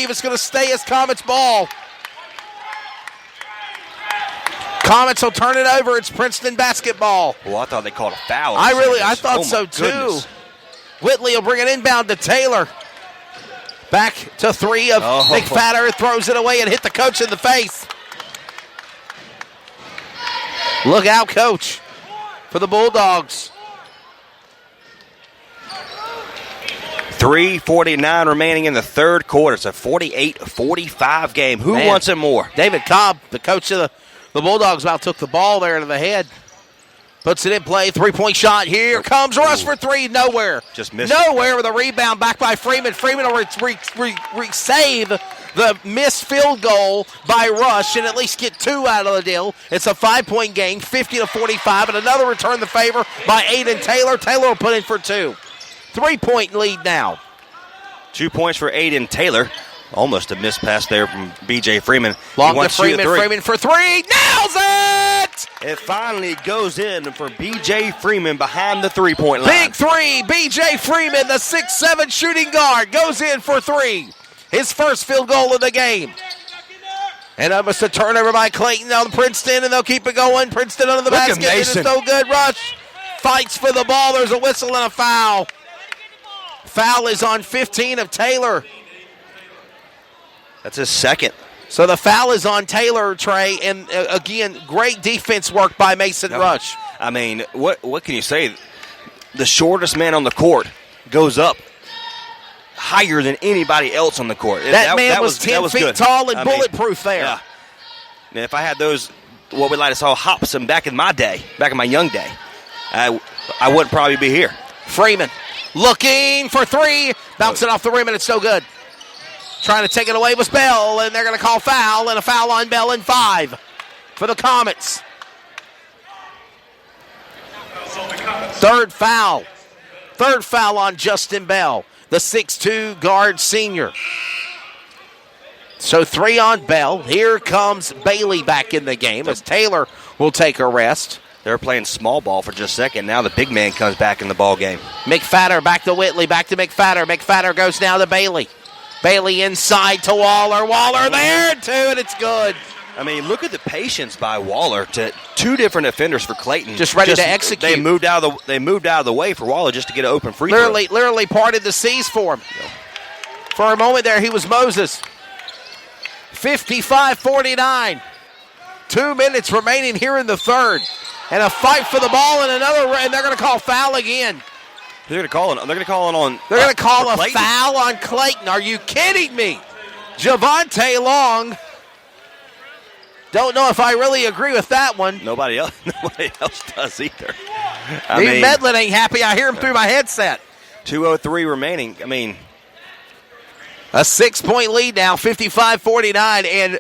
believe it's going to stay as Comets ball. Comets will turn it over. It's Princeton basketball. Well, I thought they called a foul. I thought so too. Goodness. Whitley will bring it inbound to Taylor. Back to three of McFadder. Throws it away and hit the coach in the face. Look out, coach, for the Bulldogs. 3:49 remaining in the third quarter. It's a 48-45 game. Who wants it more? David Cobb, the coach of the Bulldogs, about took the ball there to the head. Puts it in play. Three-point shot. Here comes Rush for three. Nowhere. Just missed Nowhere with a rebound back by Freeman. Freeman will save the missed field goal by Rush and at least get two out of the deal. It's a 5-point game, 50-45, and another return the favor by Aiden Taylor. Taylor will put in for two. 3-point lead now. 2 points for Aiden Taylor. Almost a missed pass there from B.J. Freeman. Long to Freeman. Freeman for three. Nails it! It finally goes in for B.J. Freeman behind the three-point line. Big three. B.J. Freeman, the 6'7" shooting guard, goes in for three. His first field goal of the game. And almost a turnover by Clayton on Princeton, and they'll keep it going. Princeton under the basket. It is no good. Rush fights for the ball. There's a whistle and a foul. Foul is on 15 of Taylor. That's his second. So the foul is on Taylor, Trey, and again, great defense work by Mason Rush. I mean, what can you say? The shortest man on the court goes up higher than anybody else on the court. That man was 10 feet good. Tall and bulletproof there. Yeah. And if I had those, what we like to call hops, back in my day, back in my young day, I wouldn't probably be here. Freeman looking for three, bouncing off the rim, and it's so good. Trying to take it away was Bell, and they're going to call foul, and a foul on Bell in 5 for the Comets. Third foul. Third foul on Justin Bell, the 6'2" guard senior. So 3 on Bell. Here comes Bailey back in the game as Taylor will take a rest. They're playing small ball for just a second. Now the big man comes back in the ball game. McFadder back to Whitley, back to McFadder. McFadder goes now to Bailey. Bailey inside to Waller. Waller there, too, and it's good. I mean, look at the patience by Waller to two different defenders for Clayton. Just ready to execute. They moved out of the way for Waller just to get an open free throw. Literally parted the seas for him. For a moment there, he was Moses. 55-49. 2 minutes remaining here in the third. And a fight for the ball and they're going to call foul again. They're going to call a foul on Clayton. Are you kidding me? Javante Long. Don't know if I really agree with that one. Nobody else does either. Even Medlin ain't happy. I hear him through my headset. 2:03 remaining. I mean, a 6-point lead now, 55-49, and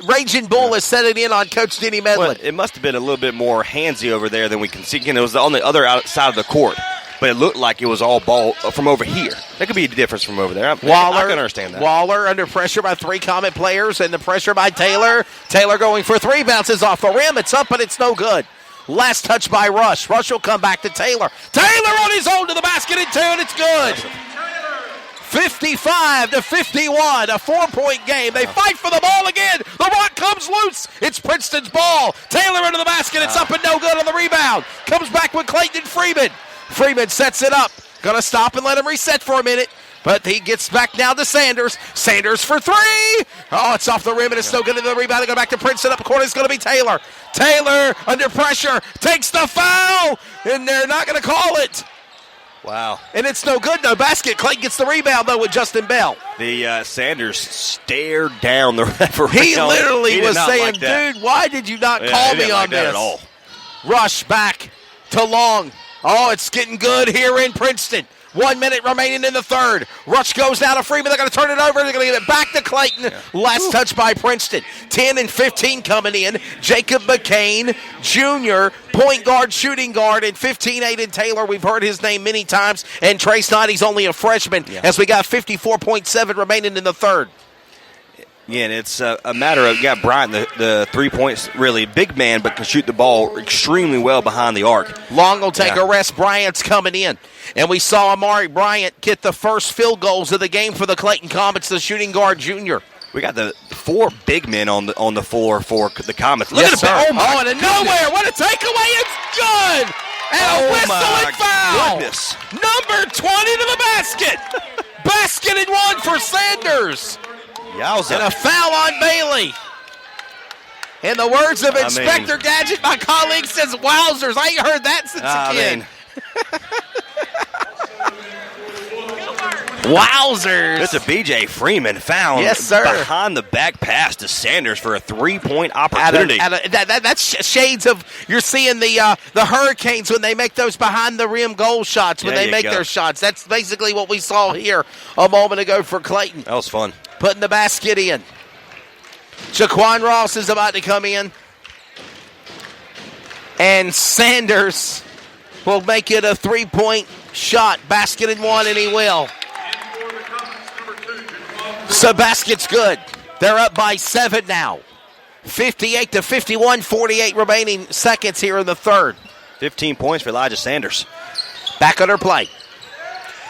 Raging Bull is setting in on Coach Denny Medlin. Well, it must have been a little bit more handsy over there than we can see. Again, it was on the other side of the court, but it looked like it was all ball from over here. That could be a difference from over there. I can understand that. Waller under pressure by 3 Comet players, and the pressure by Taylor. Taylor going for 3, bounces off the rim. It's up, but it's no good. Last touch by Rush. Rush will come back to Taylor. Taylor on his own to the basket in 2, and it's good. 55-51, a 4-point game. They fight for the ball again. The rock comes loose. It's Princeton's ball. Taylor into the basket. It's up and no good on the rebound. Comes back with Clayton and Freeman. Freeman sets it up. Going to stop and let him reset for a minute. But he gets back now to Sanders. Sanders for 3. Oh, it's off the rim, and it's no good in the rebound. They go back to Princeton. Up the court, it's going to be Taylor. Taylor, under pressure, takes the foul, and they're not going to call it. Wow. And it's no good, no basket. Clayton gets the rebound, though, with Justin Bell. The Sanders stared down the referee. He literally was saying, dude, why did you not call me on this? At all. Rush back to Long. Oh, it's getting good here in Princeton. 1 minute remaining in the third. Rush goes now to Freeman. They're going to turn it over. They're going to give it back to Clayton. Yeah. Last touch by Princeton. 10 and 15 coming in. Jacob McCain, Jr., point guard, shooting guard, and 15, Aiden Taylor. We've heard his name many times. And Trey Snoddy's only a freshman as we got 54.7 remaining in the third. Yeah, and it's a matter of, Bryant, the 3 points, really big man, but can shoot the ball extremely well behind the arc. Long will take a rest. Bryant's coming in. And we saw Amari Bryant get the first field goals of the game for the Clayton Comets, the shooting guard junior. We got the 4 big men on the floor for the Comets. Look at it. Oh, my and nowhere. What a takeaway. It's good. And a whistle and foul. Goodness. Number 20 to the basket. Basket and one for Sanders. Yowza. And a foul on Bailey. In the words of Inspector Gadget, my colleague says, wowzers. I ain't heard that since a kid. Wowzers. It's a B.J. Freeman found behind the back pass to Sanders for a 3-point opportunity. That's shades of, you're seeing the Hurricanes when they make those behind the rim goal shots, when they make their shots. That's basically what we saw here a moment ago for Clayton. That was fun. Putting the basket in. Jaquan Ross is about to come in. And Sanders will make it a 3-point shot. Basket and one, and he will. So basket's good. They're up by 7 now. 58-51, 48 remaining seconds here in the third. 15 points for Elijah Sanders. Back under play.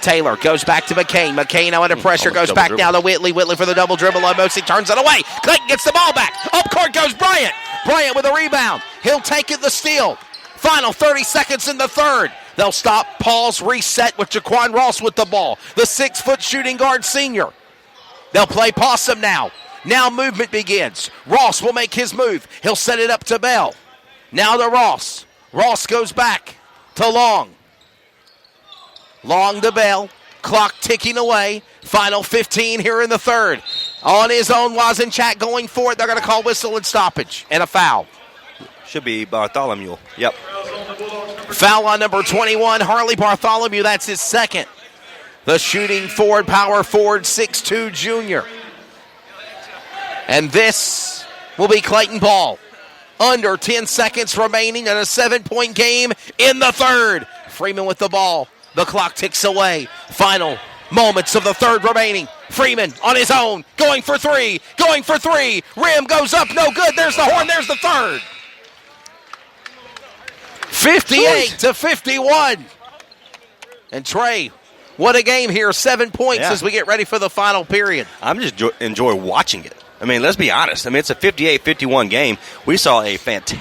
Taylor goes back to McCain. McCain now under pressure. Goes back now to Whitley. Whitley for the double dribble. Almost he turns it away. Clayton gets the ball back. Up court goes Bryant. Bryant with a rebound. He'll take it, the steal. Final 30 seconds in the third. They'll stop, pause, reset with Jaquan Ross with the ball. The 6-foot shooting guard senior. They'll play possum now. Now movement begins. Ross will make his move. He'll set it up to Bell. Now to Ross. Ross goes back to Long. Long to Bell. Clock ticking away. Final 15 here in the third. On his own, Wazenchat going for it. They're going to call whistle and stoppage and a foul. Should be Bartholomew. Yep. Foul on number 21, Harley Bartholomew. That's his second. The shooting forward, power forward, 6'2", junior. And this will be Clayton ball. Under 10 seconds remaining in a 7-point game in the third. Freeman with the ball. The clock ticks away. Final moments of the third remaining. Freeman on his own, going for three. Rim goes up, no good. There's the horn, there's the third. 58-51. And Trey, what a game here. 7 points as we get ready for the final period. I'm just enjoy watching it. I mean, let's be honest. I mean, it's a 58-51 game. We saw a fantastic...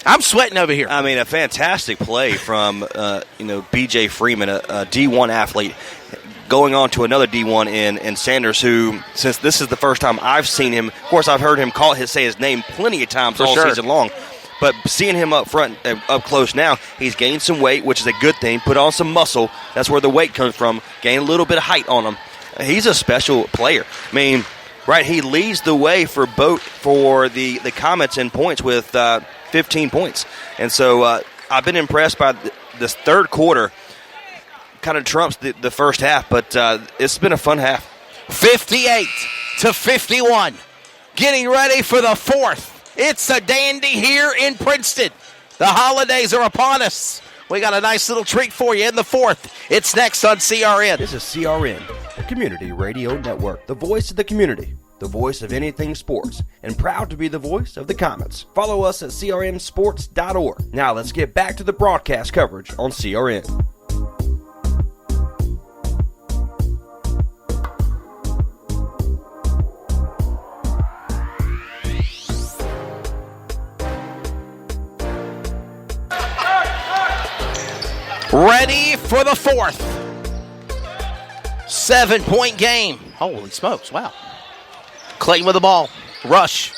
I'm sweating over here. I mean, a fantastic play from, B.J. Freeman, a D1 athlete, going on to another D1 in Sanders, who, since this is the first time I've seen him, of course, I've heard him say his name plenty of times all season long. But seeing him up front, up close now, he's gained some weight, which is a good thing. Put on some muscle. That's where the weight comes from. Gain a little bit of height on him. He's a special player. I mean, right, he leads the way for the Comets in points with 15 points. And so I've been impressed by this third quarter. Kind of trumps the first half, but it's been a fun half. 58-51. Getting ready for the fourth. It's a dandy here in Princeton. The holidays are upon us. We got a nice little treat for you in the fourth. It's next on CRN. This is CRN, the Community Radio Network, the voice of the community, the voice of anything sports, and proud to be the voice of the Comets. Follow us at crnsports.org. Now let's get back to the broadcast coverage on CRN. Ready for the fourth. 7-point game. Holy smokes, wow. Clayton with the ball. Rush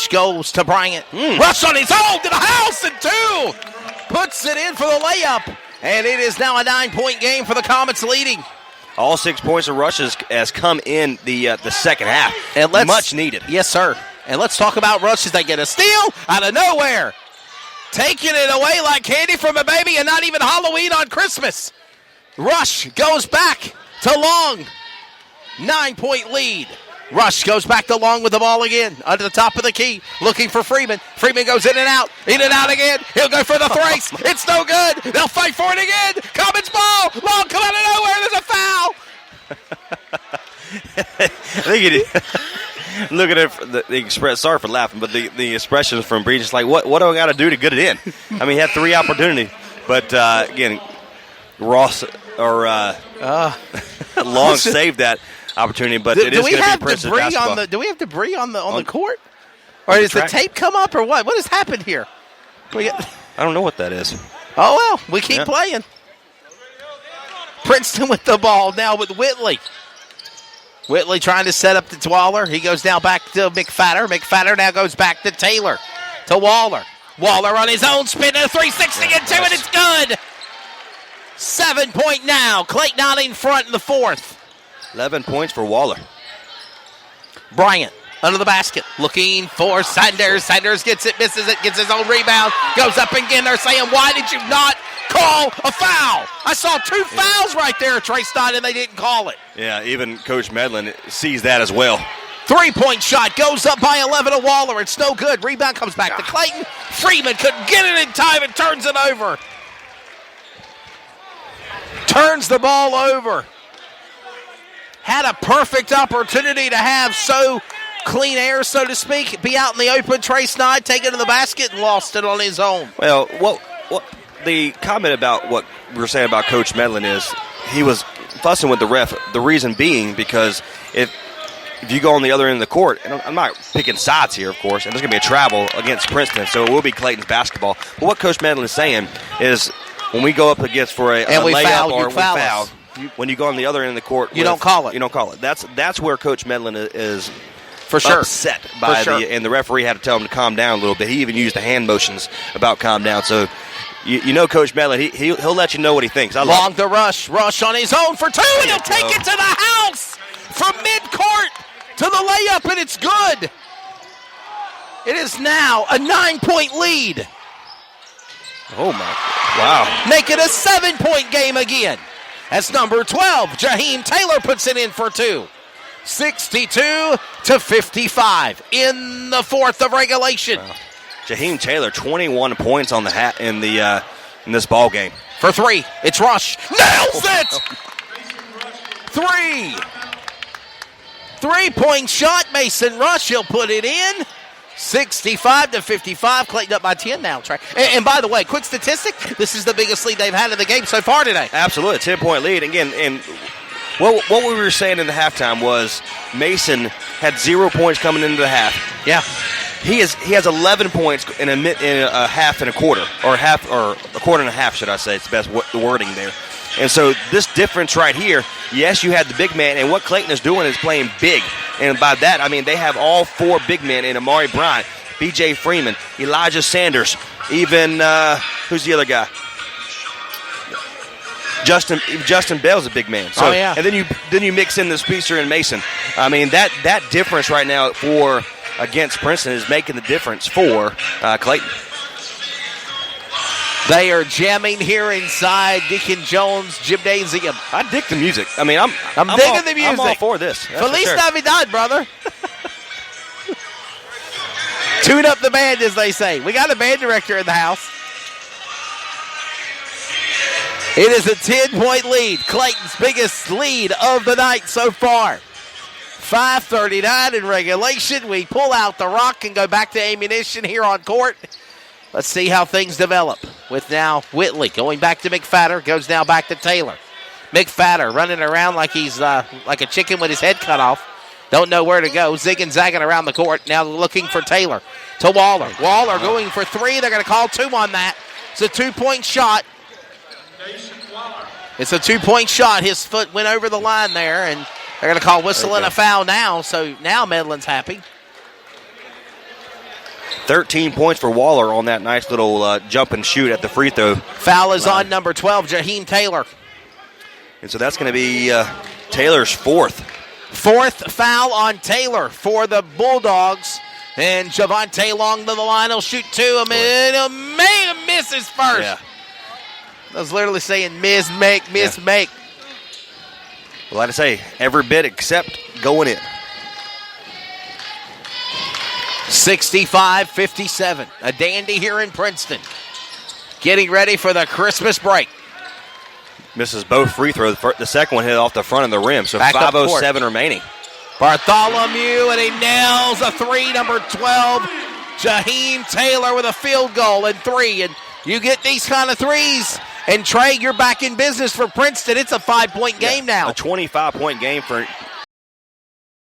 goes to Bryant. Rush on his own to the house and two. Puts it in for the layup. And it is now a 9-point game for the Comets leading. All 6 points of Rush has come in the second half. And much needed. Yes, sir. And let's talk about Rush as they get a steal out of nowhere. Taking it away like candy from a baby and not even Halloween on Christmas. Rush goes back to Long. 9-point lead. Rush goes back to Long with the ball again. Under the top of the key. Looking for Freeman. Freeman goes in and out. In and out again. He'll go for the thrace. It's no good. They'll fight for it again. Comets ball. Long come out of nowhere. There's a foul. I think he did. Look at it, the express. Sorry for laughing, but the expressions from Breach is like, what do I got to do to get it in? I mean, he had 3 opportunities, but again, Ross or Long saved that opportunity. But it is going to be Princeton basketball. Do we have debris on the court, or does the tape come up, or what? What has happened here? I don't know what that is. Oh well, we keep playing. Princeton with the ball now with Whitley. Whitley trying to set up to Waller. He goes now back to McFadder. McFadder now goes back to Taylor. To Waller. Waller on his own spin, a 360 and 2, and it's good. 7-point now. Clayton out in front in the fourth. 11 points for Waller. Bryant under the basket. Looking for Sanders. Sanders gets it, misses it, gets his own rebound. Goes up again. They're saying, why did you not call a foul? I saw 2 fouls right there, Trey Stein, and they didn't call it. Yeah, even Coach Medlin sees that as well. 3-point shot goes up by 11 to Waller. It's no good. Rebound comes back to Clayton. Freeman couldn't get it in time and turns it over. Turns the ball over. Had a perfect opportunity to have clean air, so to speak, be out in the open. Trey Snyde take it to the basket and lost it on his own. Well, what the comment about what we were saying about Coach Medlin is he was fussing with the ref. The reason being because if you go on the other end of the court, and I'm not picking sides here, of course, and there's going to be a travel against Princeton, so it will be Clayton's basketball. But what Coach Medlin is saying is when we go up against for a layup or we foul, when you go on the other end of the court, you don't call it. You don't call it. That's where Coach Medlin is. For sure. Upset by and the referee had to tell him to calm down a little bit. He even used the hand motions about calm down. So, you know Coach Medlin, he'll let you know what he thinks. Long the rush on his own for 2, and he'll take it to the house from midcourt to the layup, and it's good. It is now a 9-point lead. Oh, my. Wow. Make it a 7-point game again. As number 12, Jaheim Taylor puts it in for 2. 62-55 in the fourth of regulation. Wow. Jaheim Taylor, 21 points on the in this ball game. For 3, it's Rush. Nails it! 3. 3-point shot, Mason Rush. He'll put it in. 65-55. Clayton up by 10 now. And by the way, quick statistic, this is the biggest lead they've had in the game so far today. Absolutely, 10-point lead. Again, and what we were saying in the halftime was Mason had 0 points coming into the half. Yeah. He has 11 points in a half and a quarter, or a quarter and a half, should I say. It's the best wording there. And so this difference right here, yes, you had the big man, and what Clayton is doing is playing big. And by that, I mean they have all 4 big men in Amari Bryant, B.J. Freeman, Elijah Sanders, even, who's the other guy? Justin Bell's a big man. So, yeah. And then you mix in the Speedster and Mason. I mean, that difference right now against Princeton is making the difference for Clayton. They are jamming here inside Deacon Jones Gymnasium. I dig the music. I mean, I'm digging the music. I'm all for this. Feliz Navidad, brother. Tune up the band, as they say. We got a band director in the house. It is a 10-point lead. Clayton's biggest lead of the night so far. 5:39 in regulation. We pull out the rock and go back to ammunition here on court. Let's see how things develop with now Whitley going back to McFadder. Goes now back to Taylor. McFadder running around like he's like a chicken with his head cut off. Don't know where to go. Zigging, zagging around the court. Now looking for Taylor. To Waller. Waller going for 3. They're going to call 2 on that. It's a 2-point shot. It's a 2-point shot. His foot went over the line there, and they're going to call whistle and a foul now. So now Medlin's happy. 13 points for Waller on that nice little jump and shoot at the free throw. Foul is on number 12, Jaheim Taylor. And so that's going to be Taylor's 4th. 4th foul on Taylor for the Bulldogs. And Javonte Long to the line. He'll shoot 2. He'll miss his first. Yeah. I was literally saying miss, make. Well, like I say, every bit except going in. 65-57. A dandy here in Princeton. Getting ready for the Christmas break. Misses both free throws. The second one hit off the front of the rim, so Back up court. 5:07 remaining. Bartholomew, and he nails a three, number 12. Jaheim Taylor with a field goal and three. And you get these kind of threes, and Trey, you're back in business for Princeton. It's a 5-point game now. A 25-point game for